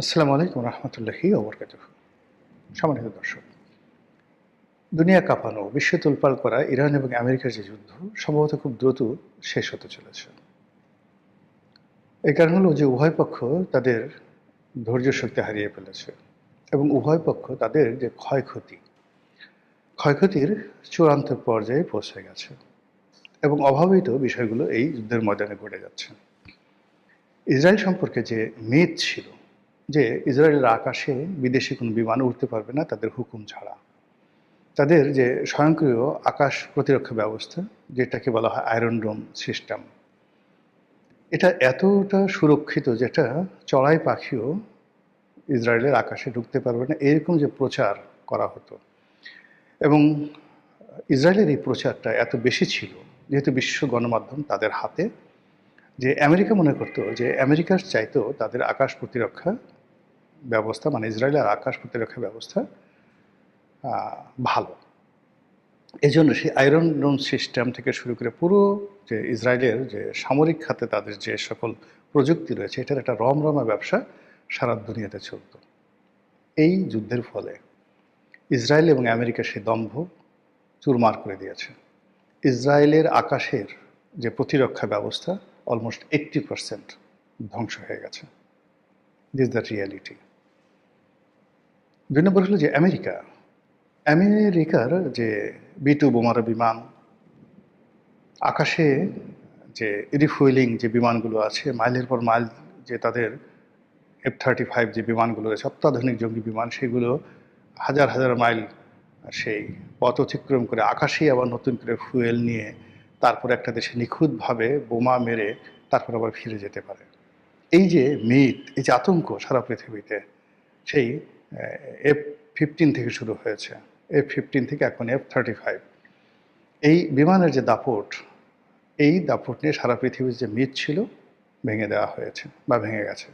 আসসালামু আলাইকুম রহমতুল্লাহি ওবরকাতুহু। সম্মানিত দর্শক, দুনিয়া কাঁপানো, বিশ্ব তোলপাড় করা ইরান এবং আমেরিকার যে যুদ্ধ সম্ভবত খুব দ্রুত শেষ হতে চলেছে। এই কারণ হলো যে উভয় পক্ষ তাদের ধৈর্য শক্তি হারিয়ে ফেলেছে এবং উভয় পক্ষ তাদের যে ক্ষয়ক্ষতির চূড়ান্ত পর্যায়ে পৌঁছে গেছে এবং অভাবিত বিষয়গুলো এই যুদ্ধের ময়দানে ঘটে যাচ্ছে। ইসরায়েল সম্পর্কে যে মিথ ছিল যে ইসরায়েলের আকাশে বিদেশি কোনো বিমান উঠতে পারবে না তাদের হুকুম ছাড়া, তাদের যে স্বয়ংক্রিয় আকাশ প্রতিরক্ষা ব্যবস্থা, যেটাকে বলা হয় আয়রন ডোম সিস্টেম, এটা এতটা সুরক্ষিত যেটা চড়াই পাখিও ইসরায়েলের আকাশে ঢুকতে পারবে না, এরকম যে প্রচার করা হতো। এবং ইসরায়েলের এই প্রচারটা এত বেশি ছিল যেহেতু বিশ্ব গণমাধ্যম তাদের হাতে, যে আমেরিকা মনে করতো যে আমেরিকার চাইতেও তাদের আকাশ প্রতিরক্ষা ব্যবস্থা, মানে ইসরায়েলের আকাশ প্রতিরক্ষা ব্যবস্থা ভালো। এজন্য সেই আয়রন ডোম সিস্টেম থেকে শুরু করে পুরো যে ইসরায়েলের যে সামরিক খাতে তাদের যে সকল প্রযুক্তি রয়েছে, এটার একটা রমরমা ব্যবসা সারা দুনিয়াতে চলত। এই যুদ্ধের ফলে ইসরায়েল এবং আমেরিকার সেই দম্ভ চুরমার করে দিয়েছে। ইসরায়েলের আকাশের যে প্রতিরক্ষা ব্যবস্থা অলমোস্ট 80% ধ্বংস হয়ে গেছে। This the reality. 2 নম্বর হলো যে আমেরিকার যে B-2 বোমারু বিমান, আকাশে যে রিফুয়েলিং যে বিমানগুলো আছে, মাইলের পর মাইল যে তাদের F-35 যে বিমানগুলো রয়েছে, অত্যাধুনিক জঙ্গি বিমান, সেগুলো হাজার হাজার মাইল সেই পথ অতিক্রম করে আকাশেই আবার নতুন করে ফুয়েল নিয়ে তারপর একটা দেশে নিখুঁতভাবে বোমা মেরে তারপর আবার ফিরে যেতে পারে। এই যে মিথ, এই যে আতঙ্ক সারা পৃথিবীতে, সেই F-15 থেকে শুরু হয়েছে, F-15 থেকে এখন F-35, এই বিমানের যে দাপট, এই দাপট নিয়ে সারা পৃথিবীর যে মিথ ছিল ভেঙে দেওয়া হয়েছে বা ভেঙে গেছে।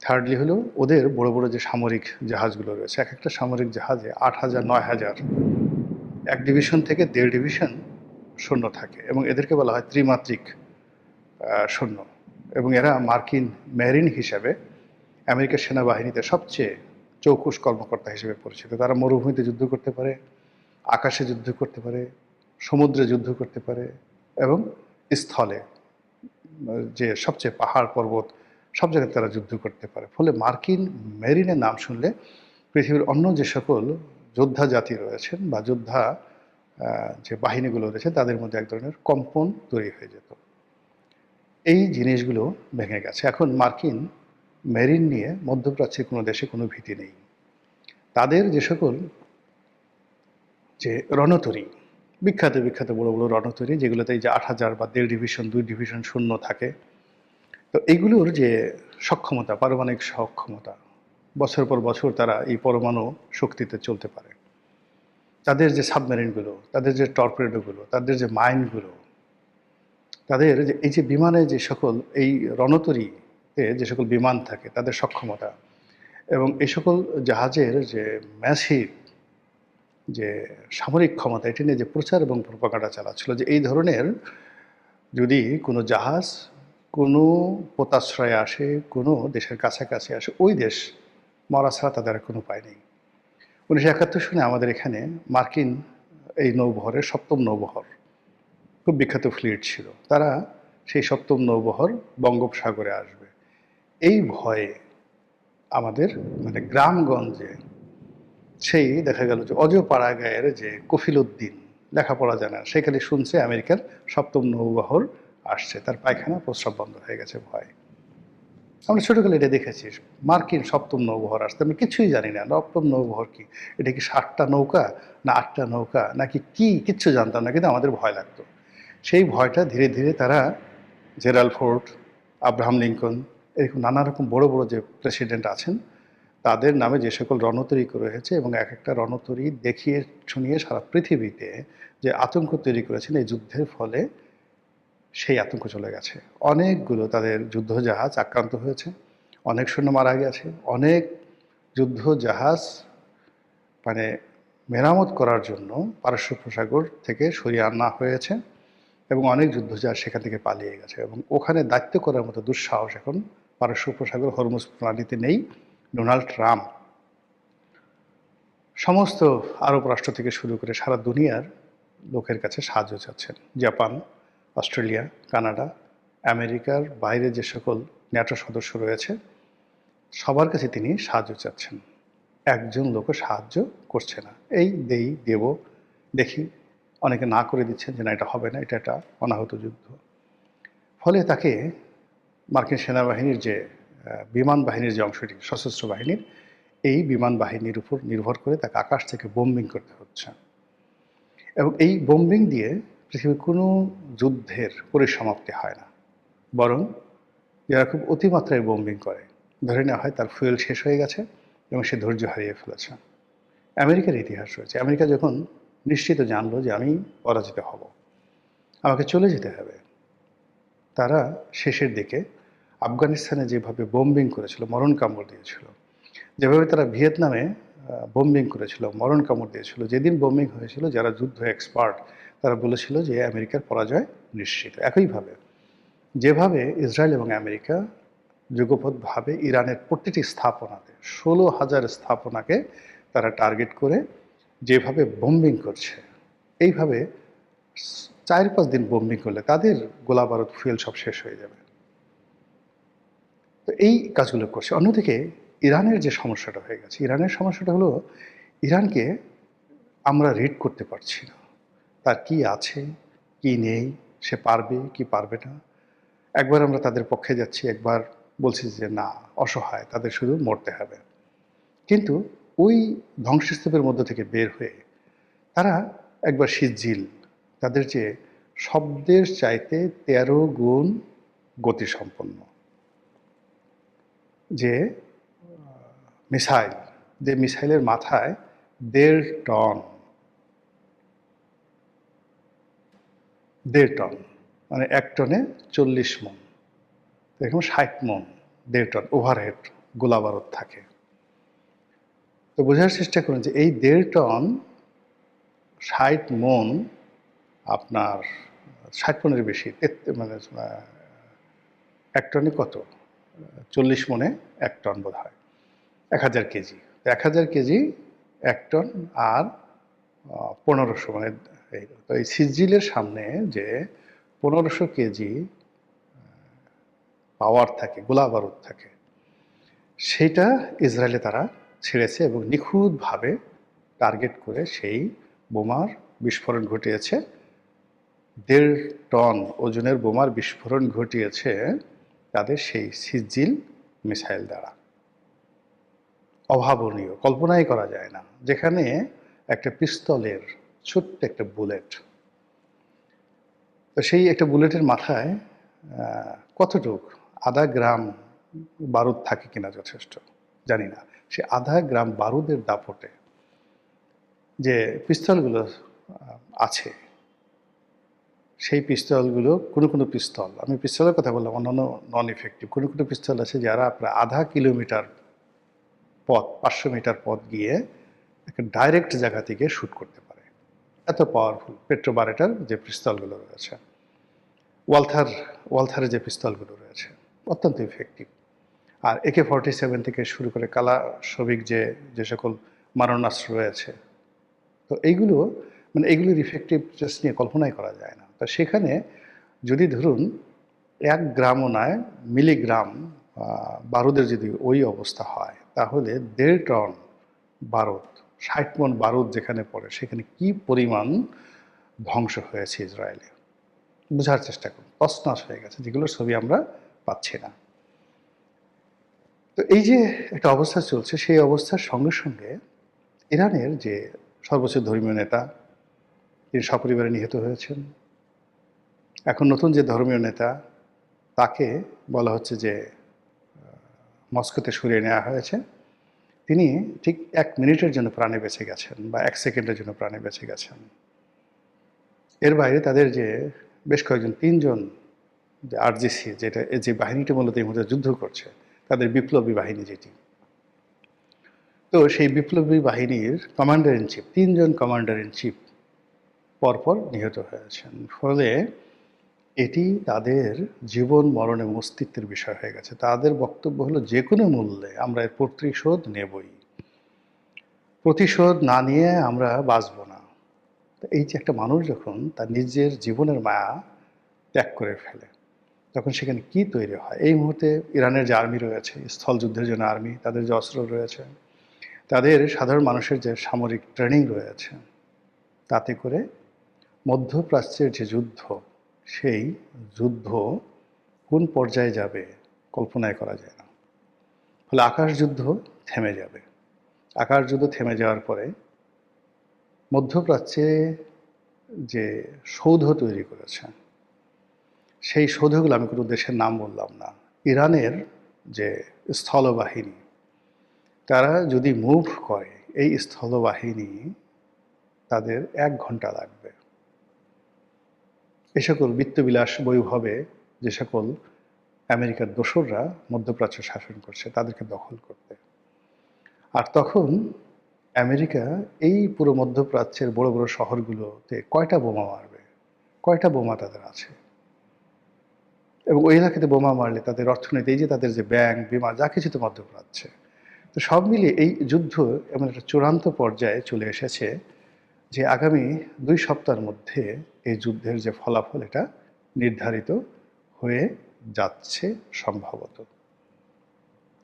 থার্ডলি হলো ওদের বড় বড় যে সামরিক জাহাজগুলো রয়েছে, এক একটা সামরিক জাহাজে 8,000 9,000, এক ডিভিশন থেকে 1.5 ডিভিশন সৈন্য থাকে এবং এদেরকে বলা হয় ত্রিমাত্রিক সৈন্য। এবং এরা মার্কিন মেরিন হিসাবে আমেরিকার সেনাবাহিনীতে সবচেয়ে চৌকুশ কর্মকর্তা হিসেবে পরিচিত। তারা মরুভূমিতে যুদ্ধ করতে পারে, আকাশে যুদ্ধ করতে পারে, সমুদ্রে যুদ্ধ করতে পারে এবং স্থলে যে সবচেয়ে পাহাড় পর্বত সব জায়গায় তারা যুদ্ধ করতে পারে। ফলে মার্কিন মেরিনের নাম শুনলে পৃথিবীর অন্য যে সকল যোদ্ধা জাতি রয়েছেন বা যোদ্ধা যে বাহিনীগুলো রয়েছে তাদের মধ্যে এক ধরনের কম্পন তৈরি হয়ে যেত। এই জিনিসগুলো ভেঙে গেছে। এখন মার্কিন মেরিন নিয়ে মধ্যপ্রাচ্যের কোনো দেশে কোনো ভীতি নেই। তাদের যে সকল যে রণতরী, বিখ্যাত বিখ্যাত বড় বড় রণতরী, যেগুলোতে এই যে 8,000 বা 1.5 ডিভিশন 2 ডিভিশন সৈন্য থাকে, তো এগুলোর যে সক্ষমতা, পারমাণবিক সক্ষমতা, বছর পর বছর তারা এই পরমাণু শক্তিতে চলতে পারে। তাদের যে সাবমেরিনগুলো, তাদের যে টর্পেডোগুলো, তাদের যে মাইনগুলো, তাদের যে এই যে বিমানে যে সকল এই রণতরীতে যে সকল বিমান থাকে, তাদের সক্ষমতা এবং এই সকল জাহাজের যে ম্যাসিভ যে সামরিক ক্ষমতা, এটি নিয়ে যে প্রচার এবং প্রপাগান্ডা চালাচ্ছিল যে এই ধরনের যদি কোনো জাহাজ কোনো পোতাশ্রয়ে আসে, কোনো দেশের কাছাকাছি আসে, ওই দেশ মরা ছাড়া তাদের কোনো উপায় নেই। 1971 সনে আমাদের এখানে মার্কিন এই নৌবহরের 7ম নৌবহর, খুব বিখ্যাত ফ্লিট ছিল, তারা সেই 7ম নৌবহর বঙ্গোপসাগরে আসবে। এই ভয়ে আমাদের মানে গ্রামগঞ্জে সেই দেখা গেল যে অজপাড়া গায়ের যে কফিল উদ্দিন, লেখাপড়া জানে না, সেখানে শুনছে আমেরিকার 7ম নৌবহর আসছে, তার পায়খানা প্রস্রাব বন্ধ হয়ে গেছে ভয়। আমরা ছোটবেলায় এটা দেখেছি, মার্কিন 7ম নৌবহর আসতে, আমি কিছুই জানি না 7ম নৌবহর কি, এটা কি 7টা নৌকা না 8টা নৌকা নাকি কি, কিচ্ছু জানতাম না, কিন্তু আমাদের ভয় লাগতো। সেই ভয়টা ধীরে ধীরে তারা জেরাল্ড ফোর্ড, আব্রাহাম লিঙ্কন, এরকম নানা রকম বড় বড় যে প্রেসিডেন্ট আছেন তাদের নামে যে সকল রণতরী করে হয়েছে এবং এক একটা রণতরী দেখিয়ে শুনিয়ে সারা পৃথিবীতে যে আতঙ্ক তৈরি করেছেন এই যুদ্ধের ফলে, সেই আতঙ্ক চলে গেছে। অনেকগুলো তাদের যুদ্ধজাহাজ আক্রান্ত হয়েছে, অনেক সৈন্য মারা গেছে, অনেক যুদ্ধজাহাজ মানে মেরামত করার জন্য পারস্য উপসাগর থেকে সরিয়ে আনা হয়েছে এবং অনেক যুদ্ধজাহাজ সেখান থেকে পালিয়ে গেছে এবং ওখানে দায়িত্ব করার মতো দুঃসাহস এখন পারস্য উপসাগর হরমুজ প্রণালীতে নেই। ডোনাল্ড ট্রাম্প সমস্ত আরব রাষ্ট্র থেকে শুরু করে সারা দুনিয়ার লোকের কাছে সাহায্য চাচ্ছেন। জাপান, অস্ট্রেলিয়া, কানাডা, আমেরিকার বাইরে যে সকল ন্যাটো সদস্য রয়েছে সবার কাছে তিনি সাহায্য চাচ্ছেন। একজন লোকও সাহায্য করছে না। এই দেব দেখি, অনেকে না করে দিচ্ছেন যে না এটা হবে না, এটা একটা অনাহত যুদ্ধ। ফলে তাকে মার্কিন সেনাবাহিনীর যে বিমান বাহিনীর যে অংশটি, সশস্ত্র বাহিনীর, এই বিমান বাহিনীর উপর নির্ভর করে তাকে আকাশ থেকে বোম্বিং করতে হচ্ছে। এবং এই বোম্বিং দিয়ে পৃথিবীর কোনো যুদ্ধের পরিসমাপ্তি হয় না, বরং যারা খুব অতিমাত্রায় বোম্বিং করে ধরে নেওয়া হয় তার ফুয়েল শেষ হয়ে গেছে এবং সে ধৈর্য হারিয়ে ফেলেছে। আমেরিকার ইতিহাস রয়েছে। আমেরিকা যখন নিশ্চিত জানলো যে আমি পরাজিত হব, আমাকে চলে যেতে হবে, তারা শেষের দিকে আফগানিস্তানে যেভাবে বোম্বিং করেছিল, মরণ কামড় দিয়েছিল, যেভাবে তারা ভিয়েতনামে বোম্বিং করেছিল, মরণ কামড় দিয়েছিল, যেদিন বোম্বিং হয়েছিল যারা যুদ্ধ এক্সপার্ট তারা বলেছিল যে আমেরিকার পরাজয় নিশ্চিত। একইভাবে যেভাবে ইসরায়েল এবং আমেরিকা যুগপৎভাবে ইরানের প্রতিটি স্থাপনাতে 16,000 স্থাপনাকে তারা টার্গেট করে যেভাবে বোম্বিং করছে, এইভাবে 4-5 দিন বোম্বিং করলে তাদের গোলা বারুদ ফুয়েল সব শেষ হয়ে যাবে। তো এই কাজগুলো করছে। অন্যদিকে ইরানের যে সমস্যাটা হয়ে গেছে, ইরানের সমস্যাটা হলো ইরানকে আমরা রিড করতে পারছি না, তার কি আছে কি নেই, সে পারবে কি পারবে না। একবার আমরা তাদের পক্ষে যাচ্ছি, একবার বলছি যে না, অসহায়, তাদের শুধু মরতে হবে। কিন্তু ওই ধ্বংসস্তূপের মধ্য থেকে বের হয়ে তারা একবার সিজিল, তাদের যে শব্দের চাইতে 13 গুণ গতিসম্পন্ন যে মিসাইল, যে মিসাইলের মাথায় 1.5 টন, 1.5 টন মানে 1 টনে 40 মণ, এরকম 60 মণ, 1.5 টন ওভারহেড গোলা বারুদ থাকে। তো বোঝার চেষ্টা করুন যে এই 1.5 টন 60 মণ, আপনার 60 মণের বেশি, মানে 1 টনে কত, 40 মণে 1 টন বোধ হয়, 1000 কেজি। 1000 কেজি 1 টন আর 1500, মানে এই সিজিলের সামনে যে 1500 কেজি পাওয়ার থাকে, গোলা বারুদ থাকে, সেটা ইসরায়েলে তারা ছেড়েছে এবং নিখুঁতভাবে টার্গেট করে সেই বোমার বিস্ফোরণ ঘটিয়েছে। 1.5 টন ওজনের বোমার বিস্ফোরণ ঘটিয়েছে তাদের সেই সিজিল মিসাইল দ্বারা। অভাবনীয়, কল্পনাই করা যায় না। যেখানে একটা পিস্তলের ছোট্ট একটা বুলেট, তো সেই একটা বুলেটের মাথায় কতটুক, আধা গ্রাম বারুদ থাকে কিনা যথেষ্ট জানি না, সে আধা গ্রাম বারুদের দাপটে যে পিস্তলগুলো আছে, সেই পিস্তলগুলো কোনো কোনো পিস্তল, আমি পিস্তলের কথা বললাম, অন্যান্য নন ইফেক্টিভ, কোনো কোনো পিস্তল আছে যারা প্রায় আধা কিলোমিটার পথ, 500 মিটার পথ গিয়ে একটা ডাইরেক্ট জায়গা থেকে শ্যুট করতে পারে, এত পাওয়ারফুল। পেট্রোবারেটার যে পিস্তলগুলো রয়েছে, ওয়ালথারের যে পিস্তলগুলো রয়েছে অত্যন্ত ইফেক্টিভ। আর AK-47 থেকে শুরু করে কালাশবিক যে সকল মারণাস্ত্র রয়েছে, তো এইগুলো মানে এগুলির ইফেক্টিভনেস নিয়ে কল্পনাই করা যায় না। তো সেখানে যদি ধরুন 1 গ্রামও নয়, মিলিগ্রাম বারুদের যদি ওই অবস্থা হয়, তাহলে 1.5 টন বারুদ, 60 মণ বারুদ যেখানে পড়ে, সেখানে কি পরিমাণ ধ্বংস হয়েছে ইসরায়েলে বোঝার চেষ্টা করুন। তছনছ হয়ে গেছে, যেগুলোর ছবি আমরা পাচ্ছি না। তো এই যে একটা অবস্থা চলছে, সেই অবস্থার সঙ্গে সঙ্গে ইরানের যে সর্বোচ্চ ধর্মীয় নেতা, তিনি সপরিবারে নিহত হয়েছেন। এখন নতুন যে ধর্মীয় নেতা, তাকে বলা হচ্ছে যে মস্কোতে সরিয়ে নেওয়া হয়েছে। তিনি ঠিক 1 মিনিটের জন্য প্রাণে বেঁচে গেছেন বা 1 সেকেন্ডের জন্য প্রাণে বেঁচে গেছেন। এর বাইরে তাদের যে বেশ কয়েকজন, 3 জন যে RGC, যেটা যে বাহিনীটি মূলত এই মুহূর্তে যুদ্ধ করছে, তাদের বিপ্লবী বাহিনী যেটি, তো সেই বিপ্লবী বাহিনীর কমান্ডার ইন চিফ, 3 জন কমান্ডার ইন চিফ পরপর নিহত হয়েছেন। ফলে এটি তাদের জীবন মরণ এবং অস্তিত্বের বিষয় হয়ে গেছে। তাদের বক্তব্য হলো যে কোনো মূল্যে আমরা এর প্রতিশোধ নেবই, প্রতিশোধ না নিয়ে আমরা বাঁচব না। তো এই যে একটা মানুষ যখন তার নিজের জীবনের মায়া ত্যাগ করে ফেলে, তখন সেখানে কি তৈরি হয়? এই মুহূর্তে ইরানের যে আর্মি রয়েছে, স্থলযুদ্ধের জন্য আর্মি, তাদের যে অস্ত্র রয়েছে, তাদের সাধারণ মানুষের যে সামরিক ট্রেনিং রয়েছে, তাতে করে মধ্যপ্রাচ্যের যে যুদ্ধ, সেই যুদ্ধ কোন পর্যায়ে যাবে কল্পনাই করা যায় না। ফলে আকাশ যুদ্ধ থেমে যাবে। আকাশ যুদ্ধ থেমে যাওয়ার পরে মধ্যপ্রাচ্যে যে সৌধ তৈরি করেছে, সেই সৌধগুলো, আমি কোনো দেশের নাম বললাম না, ইরানের যে স্থলবাহিনী, তারা যদি মুভ করে, এই স্থলবাহিনী তাদের 1 ঘন্টা লাগবে এ সকল বিত্তবিলাস বৈভবে যে সকল আমেরিকার দোসররা মধ্যপ্রাচ্য শাসন করছে তাদেরকে দখল করতে। আর তখন আমেরিকা এই পুরো মধ্যপ্রাচ্যের বড় বড় শহরগুলোতে কয়টা বোমা মারবে? কয়টা বোমা তাদের আছে? এবং ওই এলাকাতে বোমা মারলে তাদের অর্থনীতি, এই যে তাদের যে ব্যাংক, বিমা, যা কিছু তো মধ্যপ্রাচ্যে। তো সব মিলিয়ে এই যুদ্ধ এমন একটা চূড়ান্ত পর্যায়ে চলে এসেছে যে আগামী 2 সপ্তাহের মধ্যে এই যুদ্ধের যে ফলাফল, এটা নির্ধারিত হয়ে যাচ্ছে সম্ভবত।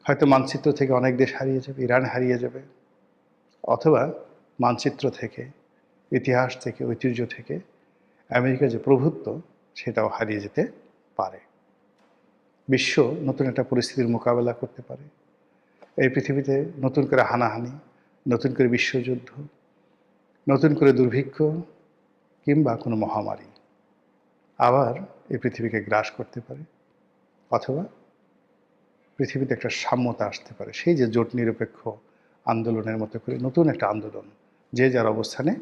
হয়তো মানচিত্র থেকে অনেক দেশ হারিয়ে যাবে, ইরান হারিয়ে যাবে, অথবা মানচিত্র থেকে, ইতিহাস থেকে, ঐতিহ্য থেকে আমেরিকার যে প্রভুত্ব, সেটাও হারিয়ে যেতে পারে। বিশ্ব নতুন একটা পরিস্থিতির মোকাবেলা করতে পারে। এই পৃথিবীতে নতুন করে হানাহানি, নতুন করে বিশ্বযুদ্ধ, নতুন করে দুর্ভিক্ষ কিংবা কোনো মহামারী আবার এই পৃথিবীকে গ্রাস করতে পারে, অথবা পৃথিবীতে একটা সাম্যতা আসতে পারে। সেই যে জোট নিরপেক্ষ আন্দোলনের মতো করে নতুন একটা আন্দোলন, যে যার অবস্থানে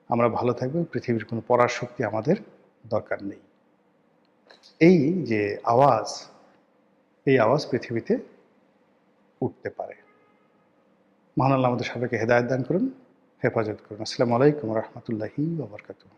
আমরা ভালো থাকবো, পৃথিবীর কোনো পরাশক্তি আমাদের দরকার নেই। এই যে আওয়াজ, এই আওয়াজ পৃথিবীতে উঠতে পারে। মহান আল্লাহ আমাদের সবাইকে হেদায়েত দান করুন, হেফাজত করুন। আসসালামু আলাইকুম রহমতুল্লাহি ওয়া বারাকাতুহু।